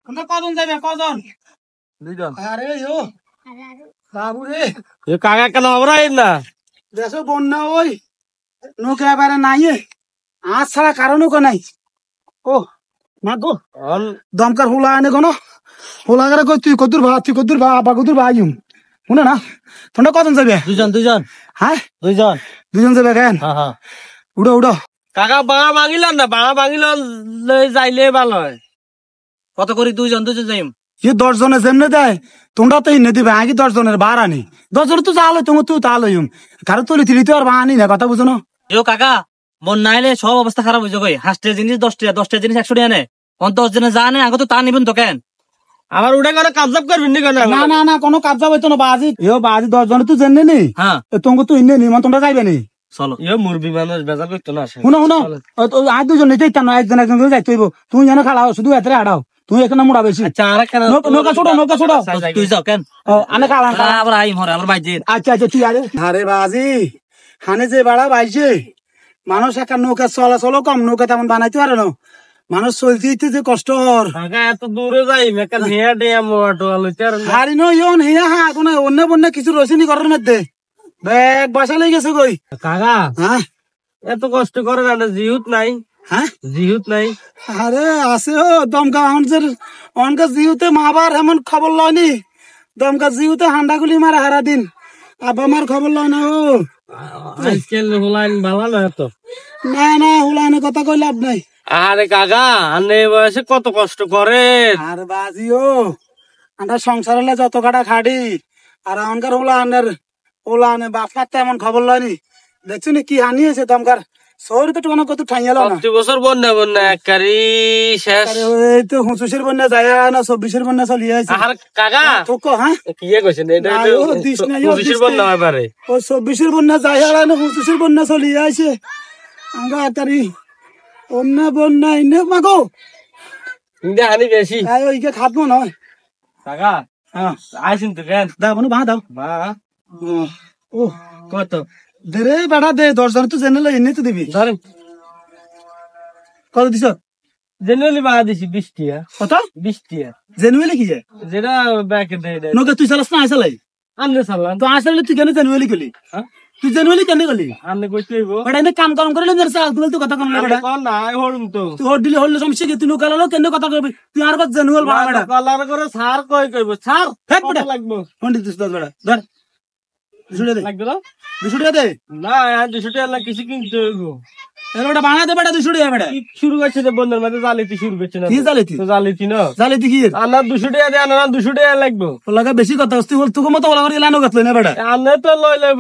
তোমরা কজন যাবে কজন? দুইজন। আরে ও বাবু রে এ কাকা কেন আমরাই না দেশে বন্যা ওই নৌকা এবারে নাই আজ ছাড়া কারো নৌকা নাই। ও না গো দমকার হুলা আনে কোনো হুলা করে কই তুই কদুর ভা আবা কদুর ভাই শুনে না তোমরা কজন যাবে? দুইজন। হ্যাঁ দুইজন। দুজন যাবে কেন? হ্যাঁ। উড়ো উড়ো কাকা বাঙা ভাঙিলাম না, বাঙা ভাঙিল যাইলে ভালো হয়। কত করি? দুইজন যাইম। 10 জনের যেমনে দেয় তোমরা তো ইনে দিবে আগে 10 জনের ভাড়া নেই 10 জনের তো জাল তুমি তুই তাহলে কারো তুলি তুলি তো আর বাহানি না কথা বুঝো না। কাকা বন্যা আইলে সব অবস্থা খারাপ হয়ে যাবে। 5টা জিনিস 10টা জিনিস 100 টাকা নেয়। 10 জনে যা নেয় আগে তো তা নিবেন তো কেন? আবার ওটা কোনো কাবজাব করবেন না না কোনো কাবজা হইতো না বাজি বাজি 10 জনের তো জেনে নেই। হ্যাঁ তোমাকে তো ইনে নি তোমরা যাইবে নি। চলো মুরবি মানুষ বেজার করতো না। শুনো আর দুজন নিতে ইচ্ছা না একজন যাইতে হইব। তুমি যেন খাড়াও শুধু এতে হাড়াও তুমি এখানে মুড়া বেশি। নৌকা ছোট তুই যাও কেন আনে খাড়া আবার আইম হরে আবার বাইজে। আচ্ছা তুই আরে আরে বাজি হানে যে বাড়া বাইছে মানুষ একটা নৌকা চলাচলও কম নৌকা তেমন বানাইতে পারে না মানুষ চলতে ইতে যে কষ্ট এত দূরে যাই হারি নন হিয়া হা কোনো অন্য বন্য কিছু রসিনি করার মধ্যে ব্যাগ বাসা লেগে গেছে কই কাকা। হ্যাঁ এত কষ্ট করে না জিহুত নাই? হ্যাঁ জিহুত নাই? আরে আছে ও দমকা অনকা জিহুতে মাবার এমন খবর লয়নি দমকা জিহুতে হান্ডাগুলি মারা হারা দিন আব্বা মার খবর লয় না ও আজকাল হুলাইন ভালো না তো। না হুলাইনে কথা কই লাভ নাই। আরে কাকা আনে বয়সে কত কষ্ট করে আর বাজি ও আমরা সংসার হলে যত কাটা খাড়ি আর এমনকার ওলানের বাপমার তো এমন খবর লয়নি দেখছো নি কি হানি হয়েছে দমকার শহরে তো কোনো কত ঠাইয়াল না। 30 বছর বন্যা একারি শেষ। এই তো 25-এর বন্যা যায় না 24-এর বন্যা চলিয়ে আছে। আর কাকা তোকে হ্যাঁ কি কইছেন এটা 25-এর বন্যা এবারে ও 24-এর বন্যা যায় না 25-এর বন্যা চলিয়ে আছে আমরা একারি অন্য বন্যা ইনে মাগো ইন্দে হানি বেশি ওইকে খাটবো নয় কাকা। হ্যাঁ আইছেন তো কেন দাও মানে দাও বা ও কত দে রে বেটা দে 10 জন তো জেনে এনে তো দিবি ধরেন কত দিছ? জেনুয়ালি বা দিছি 20 টাকা। কত? 20 টাকা জেনুয়ালি কি যায় যেটা ব্যাকে দেয় নৌকা তুই চালাস না আইসালাই আমনে চালান তো আইসালে তুই কেন জেনুয়ালি গলি? তুই জেনুয়ালি কেন গলি? আমনে কইতে হইব বেটা এনে কাম করলে মেরে চাল তুই তো কথা কম বেটা কোন না হরুম তো তুই হর দিলে হল সমস্যা কি তুই নৌকা লালো কেন কথা কইবি তুই আর কত জেনুয়াল বাড়া বেটা কলার করে সার কইব সার হেট বেটা লাগবো কোন দিস দস বেটা ধর 200 টাকা দে লাগবে না 200 টাকা দে না 200 টাকা কিছু কিনতে হইব। এর বেটা বানা দে বেটা 200 টাকা বেটা শুরু করছে যে বন্ধের মধ্যে জালিতি শুরু করছে না কি জালিতি? তো জালিতি না জালিতি কি আনা 200 টাকা দেন না 200 টাকা লাগবে লাগা বেশি কথা তুই বল তুই মতো ওলা করে এলানো গতল না বেটা আনে তো লইলে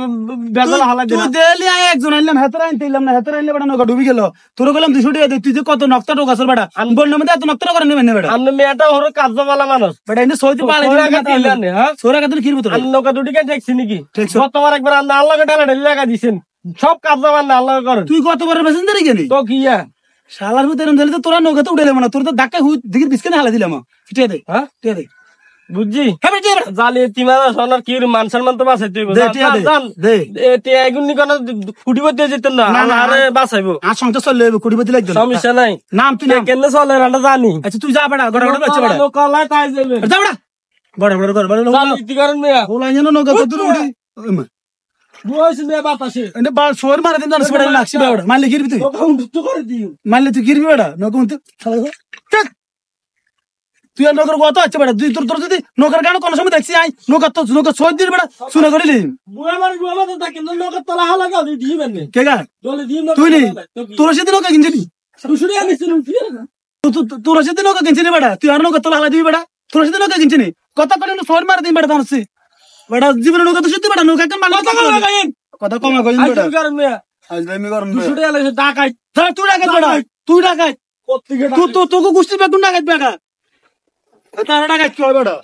বেজাল হালা দিন তুই দেলি আয় একজন আইলাম হেতরা আনতেইলাম না হেতরা আইলে বেটা নৌকা ডুবি গেল তোর কইলাম 200 টাকা দে তুই যে কত নকটা টোকা সর বেটা আমি বললাম মধ্যে এত নকটা করে নেবেন না বেটা আনে মেয়েটা হলো কাজবালা মানুষ বেটা এনে সইতে পালে দিলেন হ্যাঁ সোরা কাদের কিরব তোর আন নৌকা দুটি কেন দেখছি নাকি দেখছো? গতবার একবার আন্না আল্লাহকে ঢালা ঢেলে লাগা দিছেন সব কাজবালা না আল্লাহ করেন তুই কতবার প্যাসেঞ্জার গেলি তো কি শালার ভিতরে এরম দিলে তো তোরা নৌকাতে উড়াইলাম না তোর তো ধাক্কা হুই দিকে বিস্কানে হালা দিলাম ফিটিয়ে দে হ্যাঁ টিয়া দে বুঝছি হ্যাঁ বেটা বেটা জালিয়াতি মানে সোনার কি মান সম্মান তো বাঁচাই তুই দে টিয়া দে দে এতে এগুনি কোন ফুটিব দিয়ে যেতেন না আরে বাঁচাইবো আর সংসার চলে যাবে কোটি বদি লাগবে সমস্যা নাই নাম তুই নাম কেন চলে রান্না জানি আচ্ছা তুই যা বেটা গড়া গড়া বাচ্চা বেটা কলাই তাই যাবে যা বেটা বড় বড় বড় বড় জালিয়াতি করেন মেয়া ওলা যেন নৌকা কত উড়ি বুঝছি মে বাতাসে এনে বা সোর মারে দিন জানিস বেটা লাগছি বেটা মারলে গিরবি তুই তো করে দিও মারলে তুই গিরবি বেটা নৌকা উনতে শালা চল তুই আর নৌকার কত আছে বেটা তুই তোর যদি নৌকার গান কোন সময় দেখছি আই নৌকা ছয় দিন বেটা শুনে করিলি বুয়া তো তাকে নৌকা তলা হালা গাও দিবেন নে কে গা দলে দিম না তুই নি তোর সাথে নৌকা কিনছিলি দুশুড়ি আমি শুনুন তোর সাথে নৌকা কিনছিলি বেটা তুই আর নৌকা তোলা হালা দিবি বেটা তোর সাথে নৌকা কিনছিনি কথা কইলে সোর মারে দিন বেটা জানছি বেটা জীবনে নৌকা তো সত্যি বেটা নৌকা কেন মারলে কথা কমা কইন বেটা করেন মেয়া আজ আমি গরম দুশুড়ি আলে ডাকাই তুই ডাকাত বেটা তুই ডাকাত কত তোকে গোষ্ঠী বেতন ডাকাত বেটা তারা ডাকাত কি হবে বেটা